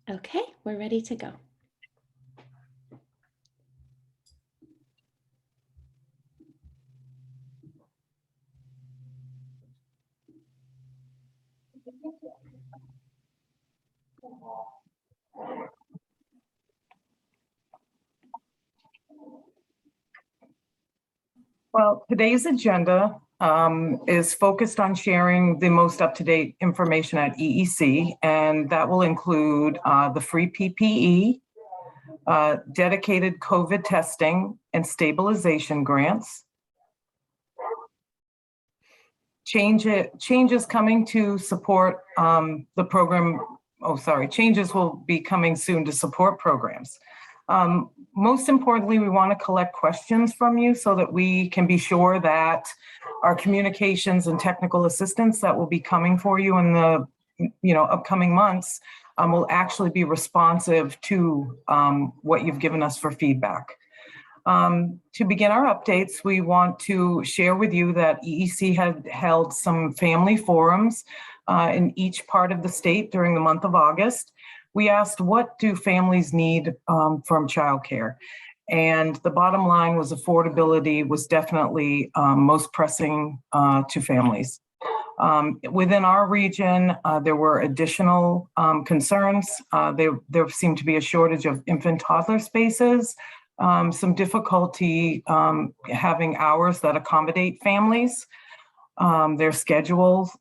Okay, we're ready to go. Well, today's agenda is focused on sharing the most up-to-date information at EEC, and that will include the free PPE, dedicated COVID testing and stabilization grants, changes coming to support the program. Changes will be coming soon to support programs. Most importantly, we want to collect questions from you so that we can be sure that our communications and technical assistance that will be coming for you in the upcoming months will actually be responsive to what you've given us for feedback. To begin our updates, we want to share with you that EEC had held some family forums in each part of the state during the month of August. We asked, what do families need from childcare? And the bottom line was affordability was definitely most pressing to families. Within our region, there were additional concerns. There seemed to be a shortage of infant toddler spaces, some difficulty having hours that accommodate families, their schedules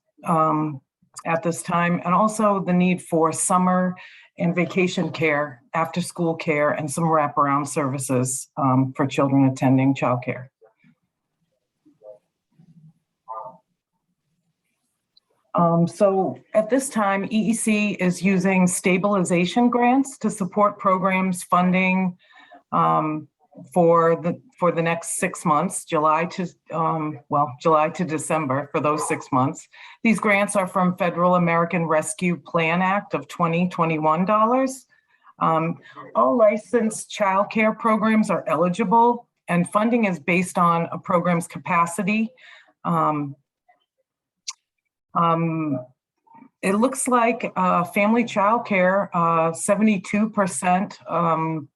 at this time, and also the need for summer and vacation care, after school care, and some wraparound services for children attending childcare. So at this time, EEC is using stabilization grants to support programs funding for the next 6 months, July to December for those 6 months. These grants are from Federal American Rescue Plan Act of 2021 dollars. All licensed child care programs are eligible, and funding is based on a program's capacity. It looks like family child care, 72%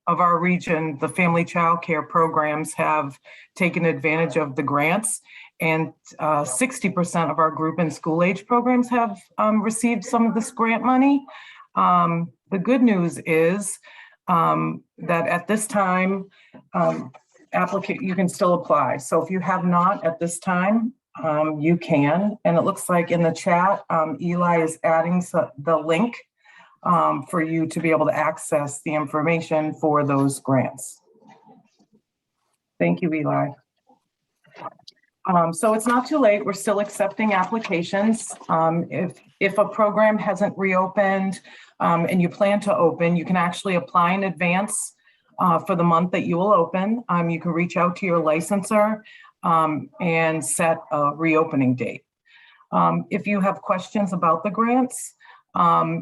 of our region, the family child care programs have taken advantage of the grants, and 60% of our group and school age programs have received some of this grant money. The good news is that at this time, you can still apply. So if you have not at this time, you can. And it looks like in the chat, Eli is adding the link for you to be able to access the information for those grants. Thank you, Eli. So it's not too late. We're still accepting applications. If a program hasn't reopened and you plan to open, you can actually apply in advance for the month that you will open. You can reach out to your licensor and set a reopening date. If you have questions about the grants,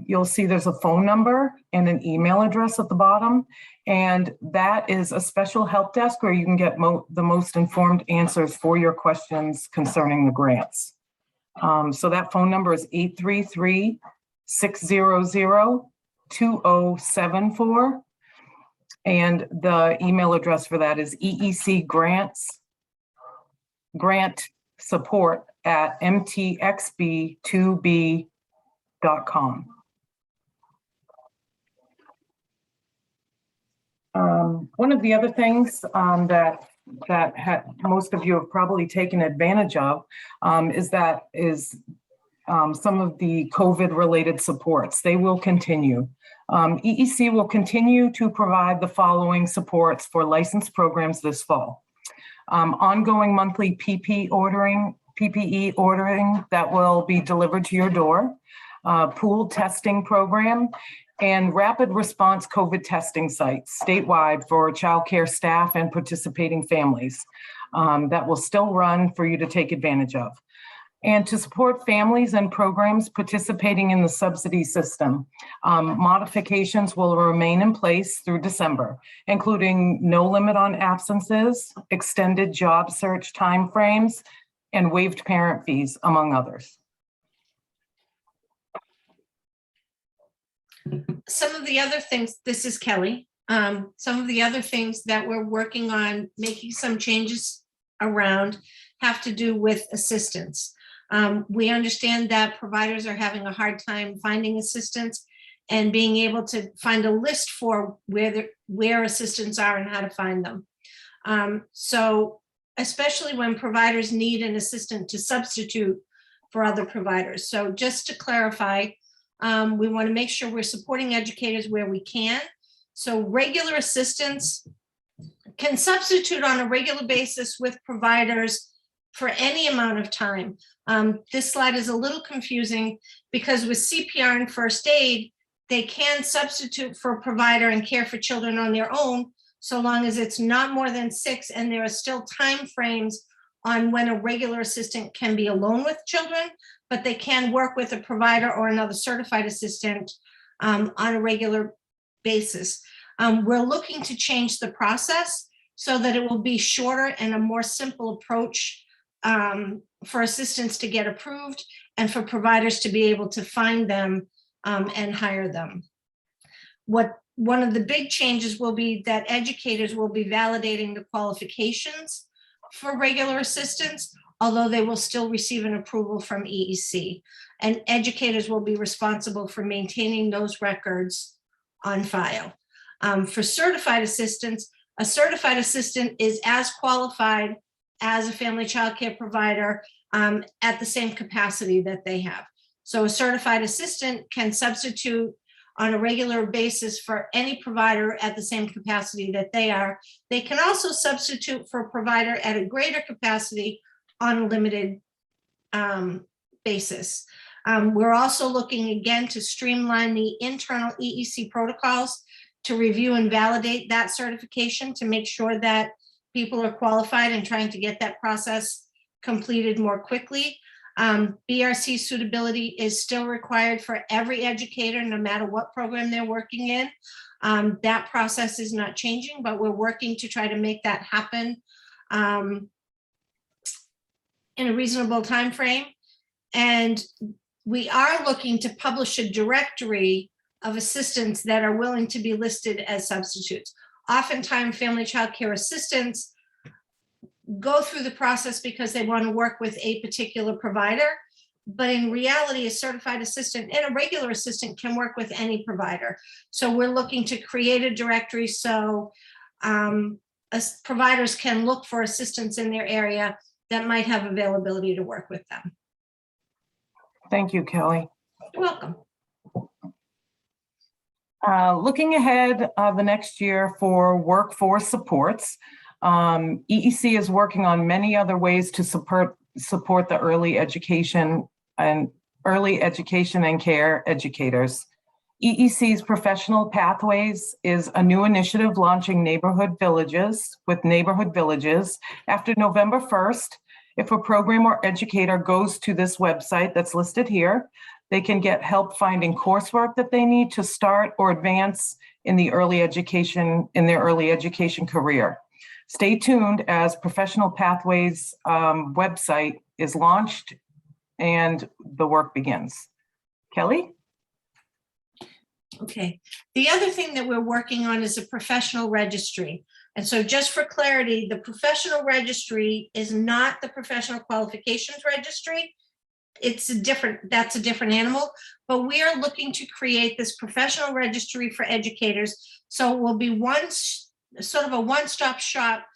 you'll see there's a phone number and an email address at the bottom, and that is a special help desk where you can get the most informed answers for your questions concerning the grants. So that phone number is 833-600-2074, and the email address for that is eecgrantsupport@mtxb2b.com. One of the other things that most of you have probably taken advantage of is some of the COVID-related supports. They will continue. EEC will continue to provide the following supports for licensed programs this fall. Ongoing monthly PPE ordering that will be delivered to your door, pooled testing program, and rapid response COVID testing sites statewide for childcare staff and participating families that will still run for you to take advantage of. And to support families and programs participating in the subsidy system, modifications will remain in place through December, including no limit on absences, extended job search timeframes, and waived parent fees, among others. Some of the other things, this is Kelly. Some of the other things that we're working on making some changes around have to do with assistance. We understand that providers are having a hard time finding assistance and being able to find a list for where assistants are and how to find them. So especially when providers need an assistant to substitute for other providers. So just to clarify, we want to make sure we're supporting educators where we can. So regular assistants can substitute on a regular basis with providers for any amount of time. This slide is a little confusing because with CPR and first aid, they can substitute for a provider and care for children on their own, so long as it's not more than 6 and there are still time frames on when a regular assistant can be alone with children, but they can work with a provider or another certified assistant on a regular basis. We're looking to change the process so that it will be shorter and a more simple approach for assistants to get approved and for providers to be able to find them and hire them. One of the big changes will be that educators will be validating the qualifications for regular assistants, although they will still receive an approval from EEC. And educators will be responsible for maintaining those records on file. For certified assistants, a certified assistant is as qualified as a family child care provider at the same capacity that they have. So a certified assistant can substitute on a regular basis for any provider at the same capacity that they are. They can also substitute for a provider at a greater capacity on a limited basis. We're also looking again to streamline the internal EEC protocols to review and validate that certification to make sure that people are qualified and trying to get that process completed more quickly. BRC suitability is still required for every educator, no matter what program they're working in. That process is not changing, but we're working to try to make that happen in a reasonable time frame. And we are looking to publish a directory of assistants that are willing to be listed as substitutes. Oftentimes, family child care assistants go through the process because they want to work with a particular provider, but in reality, a certified assistant and a regular assistant can work with any provider. So we're looking to create a directory so providers can look for assistants in their area that might have availability to work with them. Thank you, Kelly. You're welcome. Looking ahead the next year for workforce supports, EEC is working on many other ways to support the early education and care educators. EEC's Professional Pathways is a new initiative launching neighborhood villages after November 1st. If a program or educator goes to this website that's listed here, they can get help finding coursework that they need to start or advance in their early education career. Stay tuned as Professional Pathways website is launched and the work begins. Kelly? Okay. The other thing that we're working on is a professional registry. And so just for clarity, the professional registry is not the professional qualifications registry. That's a different animal, but we are looking to create this professional registry for educators. So it will be sort of a one-stop shop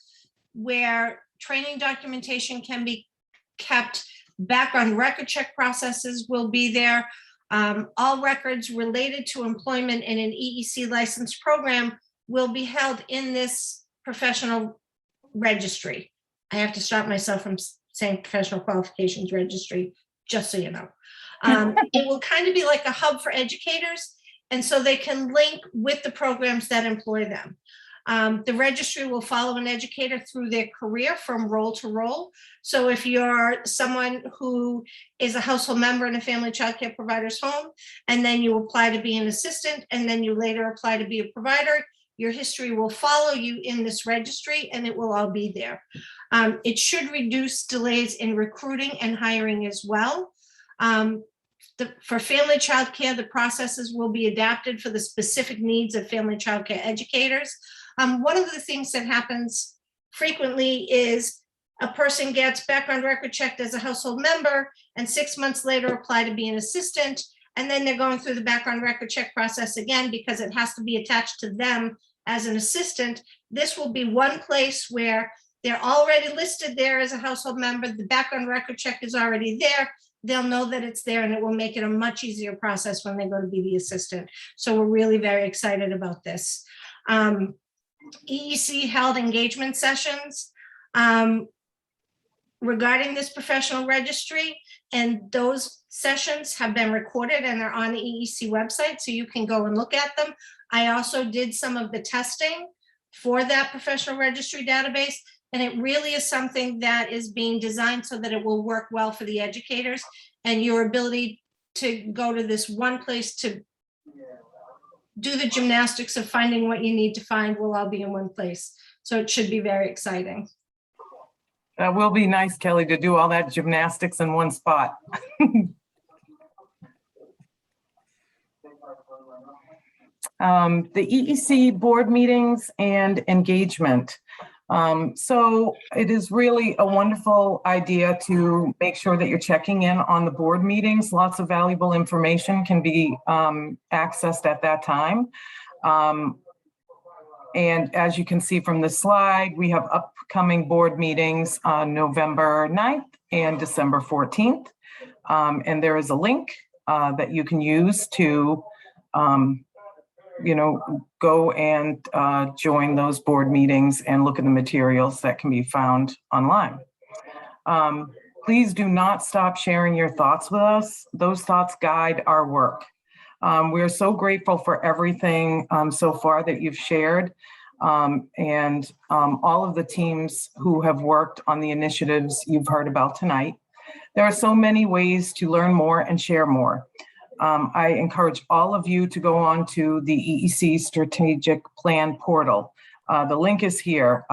where training documentation can be kept, background record check processes will be there. All records related to employment in an EEC licensed program will be held in this professional registry. I have to stop myself from saying professional qualifications registry, just so you know. It will kind of be like a hub for educators, and so they can link with the programs that employ them. The registry will follow an educator through their career from role to role. So if you're someone who is a household member in a family child care provider's home, and then you apply to be an assistant, and then you later apply to be a provider, your history will follow you in this registry and it will all be there. It should reduce delays in recruiting and hiring as well. For family childcare, the processes will be adapted for the specific needs of family childcare educators. One of the things that happens frequently is a person gets background record checked as a household member and 6 months later apply to be an assistant. And then they're going through the background record check process again because it has to be attached to them as an assistant. This will be one place where they're already listed there as a household member. The background record check is already there. They'll know that it's there, and it will make it a much easier process when they go to be the assistant. So we're really very excited about this. EEC held engagement sessions regarding this professional registry, and those sessions have been recorded and they're on the EEC website, so you can go and look at them. I also did some of the testing for that professional registry database, and it really is something that is being designed so that it will work well for the educators, and your ability to go to this one place to do the gymnastics of finding what you need to find will all be in one place. So it should be very exciting. That will be nice, Kelly, to do all that gymnastics in one spot. The EEC board meetings and engagement. So it is really a wonderful idea to make sure that you're checking in on the board meetings. Lots of valuable information can be accessed at that time. And as you can see from the slide, we have upcoming board meetings on November 9th and December 14th. And there is a link that you can use to go and join those board meetings and look at the materials that can be found online. Please do not stop sharing your thoughts with us. Those thoughts guide our work. We're so grateful for everything so far that you've shared, and all of the teams who have worked on the initiatives you've heard about tonight. There are so many ways to learn more and share more. I encourage all of you to go on to the EEC Strategic Plan portal. The link is here.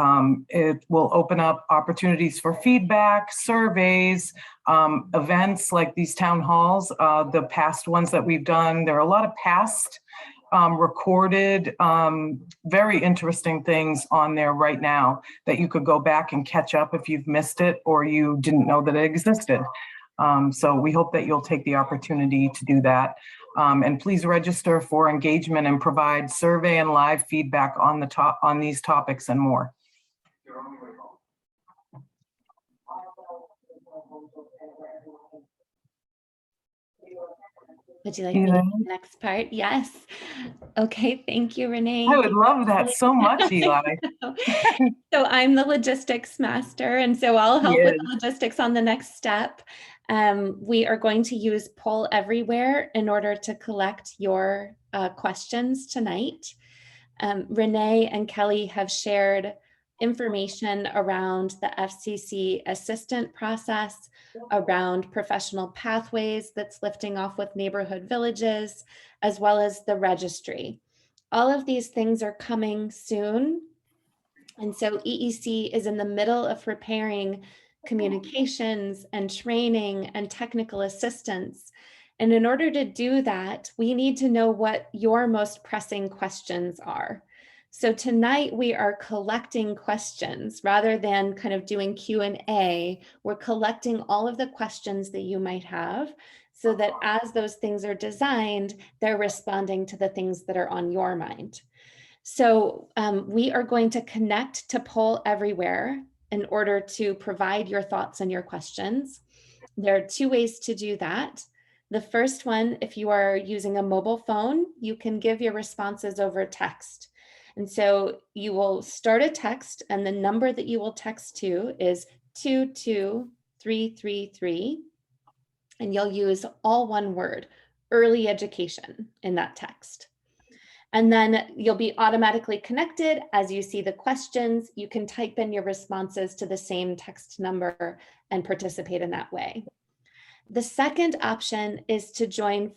It will open up opportunities for feedback, surveys, events like these town halls, the past ones that we've done. There are a lot of past recorded, very interesting things on there right now that you could go back and catch up if you've missed it or you didn't know that it existed. So we hope that you'll take the opportunity to do that. And please register for engagement and provide survey and live feedback on these topics and more. Would you like me to do the next part? Yes. Okay, thank you, Renee. I would love that so much, Eli. So I'm the logistics master, and so I'll help with the logistics on the next step. We are going to use Poll Everywhere in order to collect your questions tonight. Renee and Kelly have shared information around the FCC assistant process, around professional pathways that's lifting off with neighborhood villages, as well as the registry. All of these things are coming soon. And so EEC is in the middle of preparing communications and training and technical assistance. And in order to do that, we need to know what your most pressing questions are. So tonight we are collecting questions rather than kind of doing Q&A. We're collecting all of the questions that you might have so that as those things are designed, they're responding to the things that are on your mind. So we are going to connect to Poll Everywhere in order to provide your thoughts and your questions. There are two ways to do that. The first one, if you are using a mobile phone, you can give your responses over text. And so you will start a text, and the number that you will text to is 22333, and you'll use all one word, early education, in that text. And then you'll be automatically connected as you see the questions. You can type in your responses to the same text number and participate in that way. The second option is to join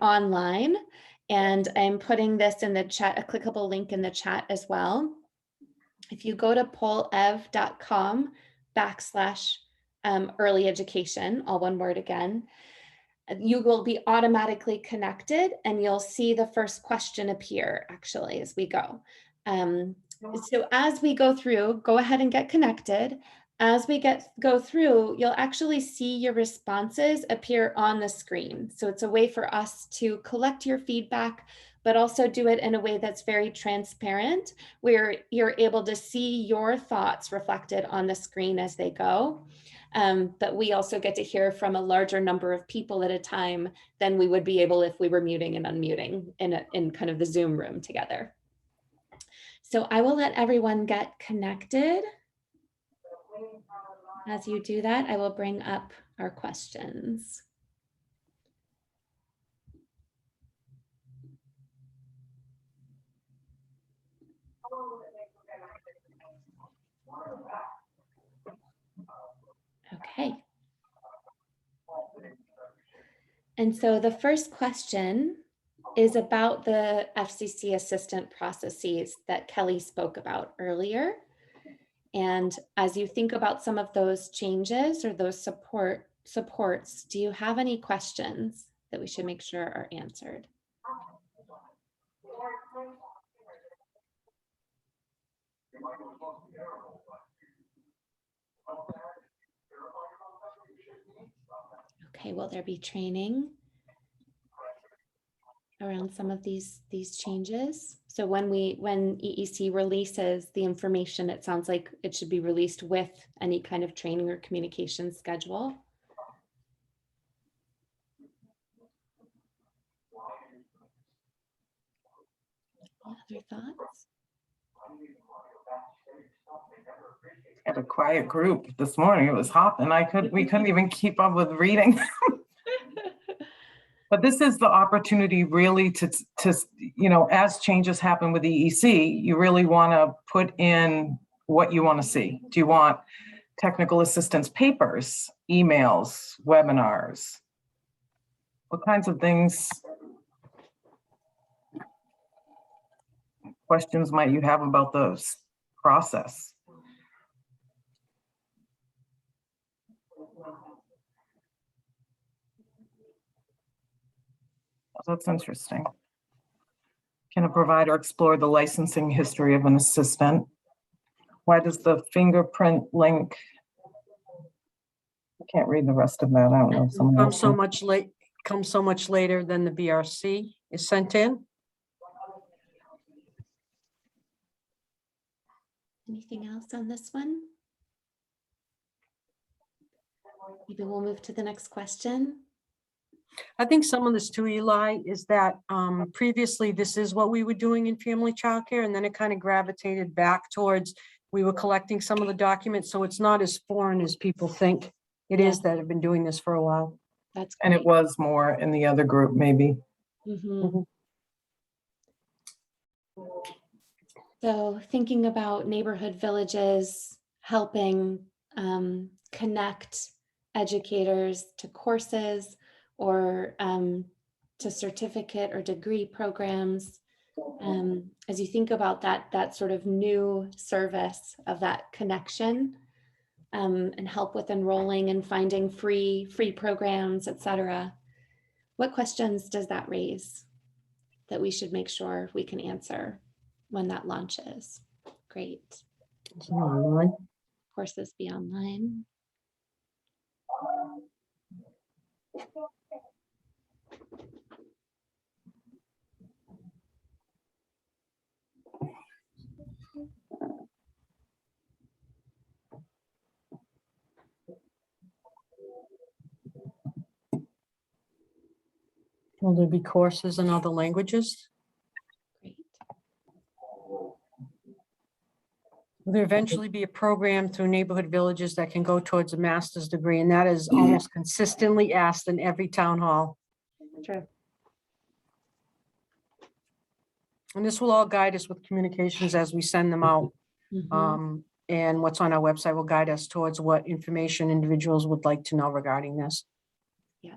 online. And I'm putting this in the chat, a clickable link in the chat as well. If you go to pollev.com/early education, all one word again, You will be automatically connected, and you'll see the first question appear actually as we go. So as we go through, go ahead and get connected. As we go through, you'll actually see your responses appear on the screen. So it's a way for us to collect your feedback, but also do it in a way that's very transparent, where you're able to see your thoughts reflected on the screen as they go. But we also get to hear from a larger number of people at a time than we would be able if we were muting and unmuting in kind of the Zoom room together. So I will let everyone get connected. As you do that, I will bring up our questions. Okay. And so the first question is about the FCC assistant processes that Kelly spoke about earlier. And as you think about some of those changes or those supports, do you have any questions that we should make sure are answered? Okay, will there be training around some of these changes? So when EEC releases the information, it sounds like it should be released with any kind of training or communication schedule. Any other thoughts? Had a quiet group this morning. It was hot, and we couldn't even keep up with reading. But this is the opportunity really to as changes happen with EEC, you really want to put in what you want to see. Do you want technical assistance papers, emails, webinars? What kinds of things, questions might you have about those process? That's interesting. Can a provider explore the licensing history of an assistant? Why does the fingerprint link? I can't read the rest of that. I don't know. If someone else Comes so much later than the BRC is sent in. Anything else on this one? Maybe we'll move to the next question. I think some of this too, Eli, is that previously this is what we were doing in family childcare, and then it kind of gravitated back towards we were collecting some of the documents, so it's not as foreign as people think it is that have been doing this for a while. That's great. And it was more in the other group, maybe. Mm-hmm. So thinking about neighborhood villages, helping connect educators to courses or to certificate or degree programs. As you think about that sort of new service of that connection, and help with enrolling and finding free programs, etc. What questions does that raise that we should make sure we can answer when that launches? Great. Courses be online. Will there be courses in other languages? Great. Will there eventually be a program through neighborhood villages that can go towards a master's degree? And that is almost consistently asked in every town hall. True. And this will all guide us with communications as we send them out. Mm-hmm. And what's on our website will guide us towards what information individuals would like to know regarding this. Yeah.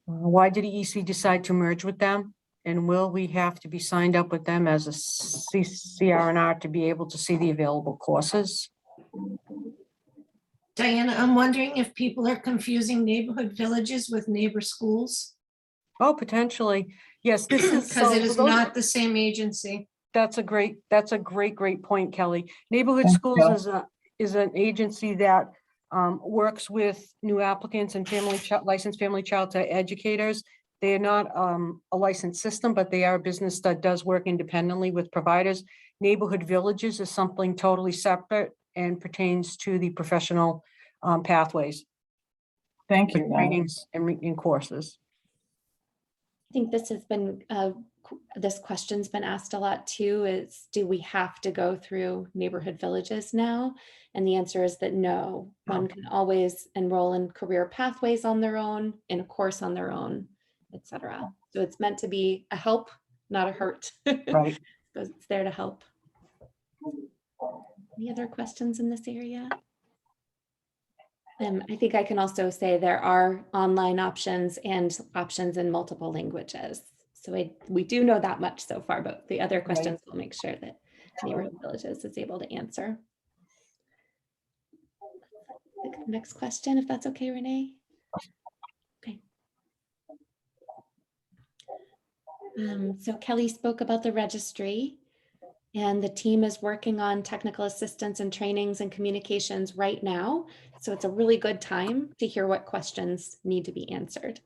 Why did EEC decide to merge with them? And will we have to be signed up with them as a CRNR to be able to see the available courses? Diana, I'm wondering if people are confusing neighborhood villages with neighbor schools, Oh, potentially. Yes, this is. because so it for is those- not the same agency. That's a great point, Kelly. Neighborhood Thank Schools you. is an agency that works with new applicants and licensed family child care educators. They are not a licensed system, but they are a business that does work independently with providers. Neighborhood Villages is something totally separate and pertains to the professional pathways, Thank you. Diana. trainings and courses. I think this has been, this question's been asked a lot too, is do we have to go through neighborhood villages now? And the answer is that no, one can always enroll in career pathways on their own, in a course on their own, etc. So it's meant to be a help, not a hurt. Right. So it's there to help. Any other questions in this area? I think I can also say there are online options and options in multiple languages. So we do know that much so far, but the other questions will make sure that Neighborhood Villages is able to answer. The next question, if that's okay, Renee. Okay. So Kelly spoke about the registry, and the team is working on technical assistance and trainings and communications right now. So it's a really good time to hear what questions need to be answered.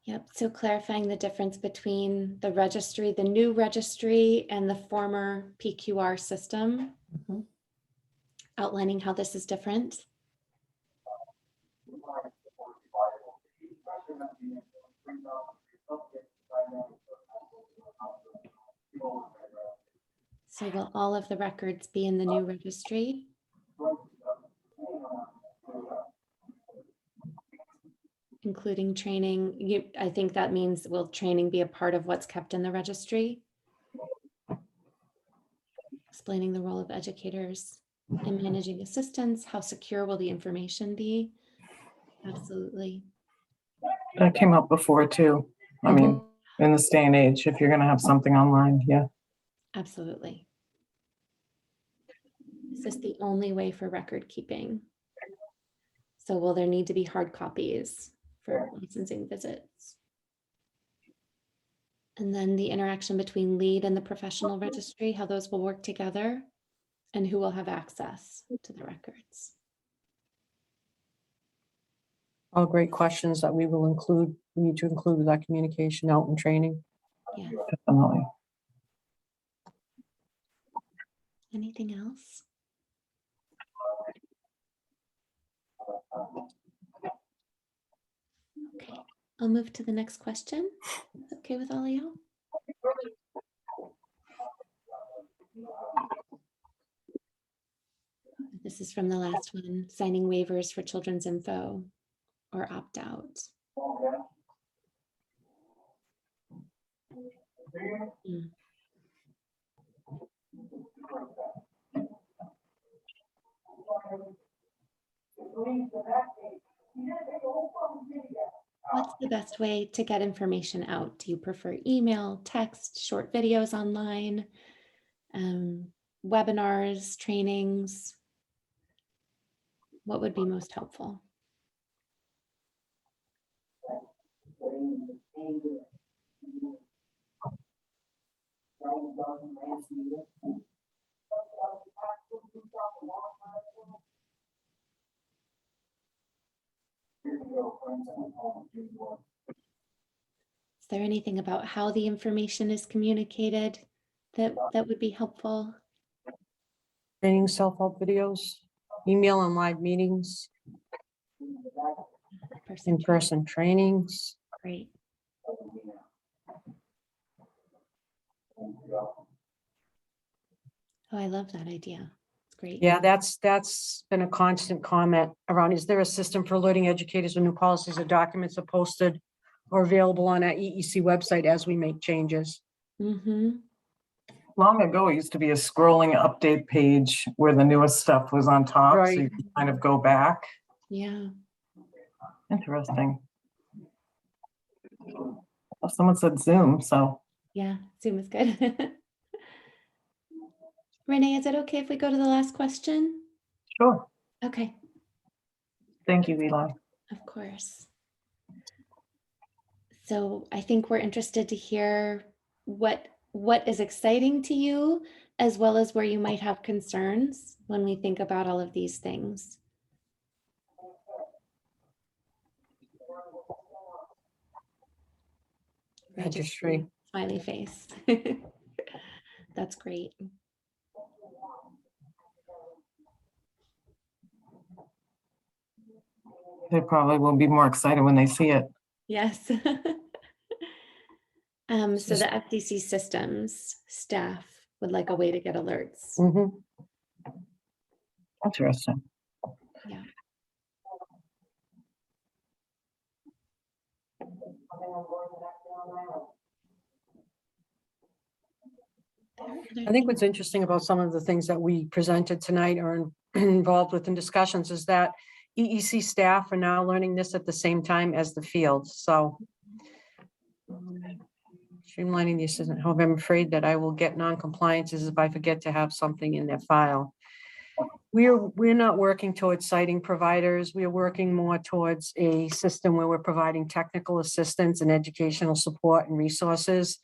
Yep, so clarifying the difference between the registry, the new registry, and the former PQR system. Mhm. Outlining how this is different. So will all of the records be in the new registry? Including training, I think that means will training be a part of what's kept in the registry? Explaining the role of educators in managing assistance, how secure will the information be? Absolutely. That came up before too. I mean, in this day and age, if you're going to have something online, yeah. Absolutely. Is this the only way for record keeping? So will there need to be hard copies for licensing visits? And then the interaction between lead and the professional registry, how those will work together, and who will have access to the records. All great questions that we will include. We need to include with that communication out in training. Yeah. Definitely. Anything else? Okay, I'll move to the next question. Okay with all of you? This is from the last one, signing waivers for children's info or opt out. What's the best way to get information out? Do you prefer email, text, short videos online, webinars, trainings? What would be most helpful? Is there anything about how the information is communicated that would be helpful? Training, self-help videos, email and live meetings, in-person trainings. Great. Oh, I love that idea. It's great. Yeah, that's been a constant comment around. Is there a system for alerting educators when new policies or documents are posted or available on our EEC website as we make changes? Mm-hmm. Long ago, it used to be a scrolling update page where the newest stuff was on top, so Right. you can kind of go back. Yeah. Interesting. Well, someone said Zoom, so Yeah. Zoom is good. Renee, is it okay if we go to the last question? sure. Okay, Thank you, Eli. of course. So I think we're interested to hear what is exciting to you, as well as where you might have concerns when we think about all of these things. Registry. Smiley face. That's great. They probably will be more excited when they see it. Yes. So the FCC systems staff would like a way to get alerts. Mhm. Interesting. Yeah. I think what's interesting about some of the things that we presented tonight or involved with in discussions is that EEC staff are now learning this at the same time as the field, so. Streamlining the assistant, however, I'm afraid that I will get non-compliances if I forget to have something in their file. We're not working towards citing providers. We are working more towards a system where we're providing technical assistance and educational support and resources.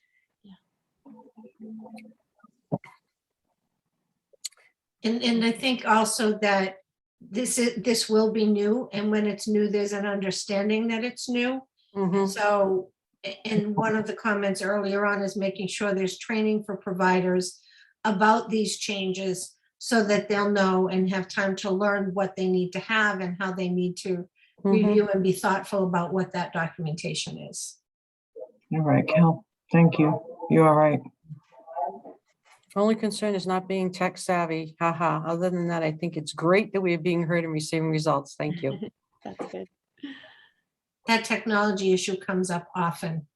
And I think also that this will be new, and when it's new, there's an understanding that it's new. Mhm. So, and one of the comments earlier on is making sure there's training for providers about these changes so that they'll know and have time to learn what they need to have and how they need to Mhm. review and be thoughtful about what that documentation is. You're right, Kel. Thank you. You are right. Only concern is not being tech savvy. Haha. Other than that, I think it's great that we are being heard and receiving results. Thank you. That's good. That technology issue comes up often.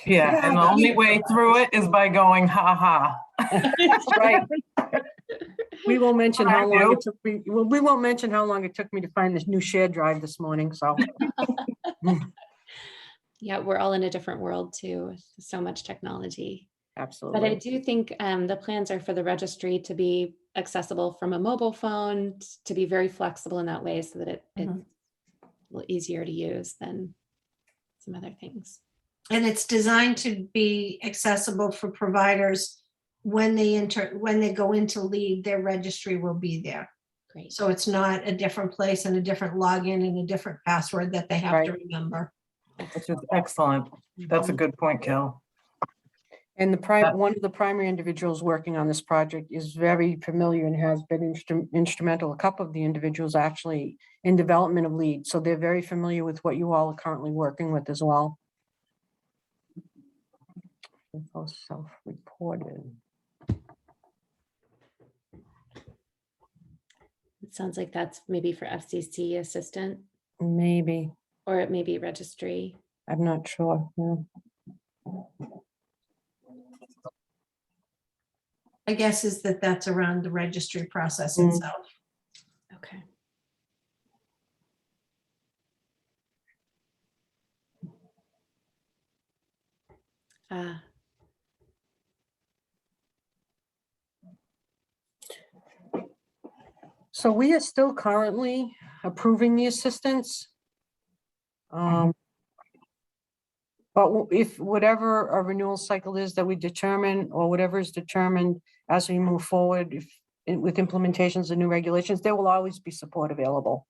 Yeah, and the only way through it is by going, ha ha. That's right. We won't mention how I long do. it took me, well, we won't mention how long it took me to find this new shared drive this morning, so. Yeah, we're all in a different world too, with so much technology. But I Absolutely. do think the plans are for the registry to be accessible from a mobile phone, to be very flexible in that way so that it's a little easier to use than some other things. And it's designed to be accessible for providers when they go into lead, their registry will be there. Great. So it's not a different place and a different login and a different password that they have to remember. Which is excellent. That's a good point, Kel. And one of the primary individuals working on this project is very familiar and has been instrumental, a couple of the individuals actually, in development of lead. So they're very familiar with what you all are currently working with as well. Info self-reported. It sounds like that's maybe for FCC assistant, Maybe, or it may be registry. I'm not sure. Yeah. I guess is that that's around the registry process itself. Okay. So we are still currently approving the assistance. But if whatever a renewal cycle is that we determine, or whatever is determined as we move forward with implementations of new regulations, there will always be support available.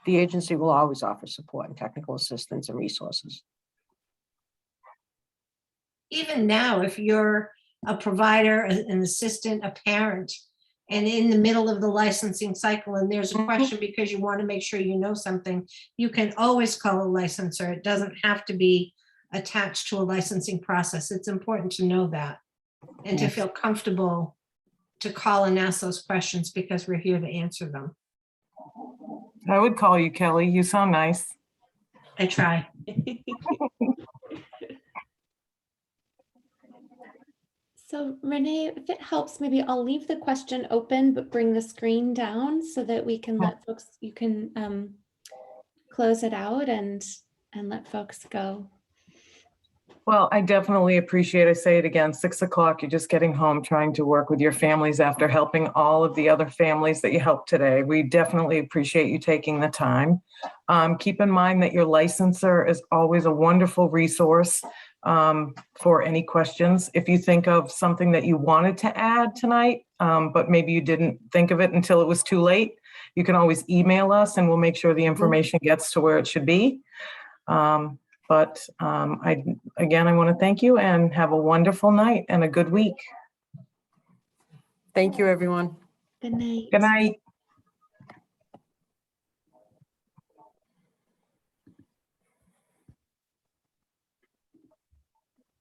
The agency will always offer support and technical assistance and resources. Even now, if you're a provider, an assistant, a parent, and in the middle of the licensing cycle, and there's a question because you want to make sure you know something, you can always call a licensor. It doesn't have to be attached to a licensing process. It's important to know that and to feel comfortable to call and ask those questions because we're here to answer them. I would call you, Kelly. You sound nice. I try. So Renee, if it helps, maybe I'll leave the question open, but bring the screen down so that we can let folks, you can close it out and let folks go. Well, I definitely appreciate, I say it again, 6 o'clock, you're just getting home, trying to work with your families after helping all of the other families that you helped today. We definitely appreciate you taking the time. Keep in mind that your licensor is always a wonderful resource for any questions. If you think of something that you wanted to add tonight, but maybe you didn't think of it until it was too late, you can always email us and we'll make sure the information gets to where it should be. But again, I want to thank you and have a wonderful night and a good week. Thank you, everyone. Good night. Good night.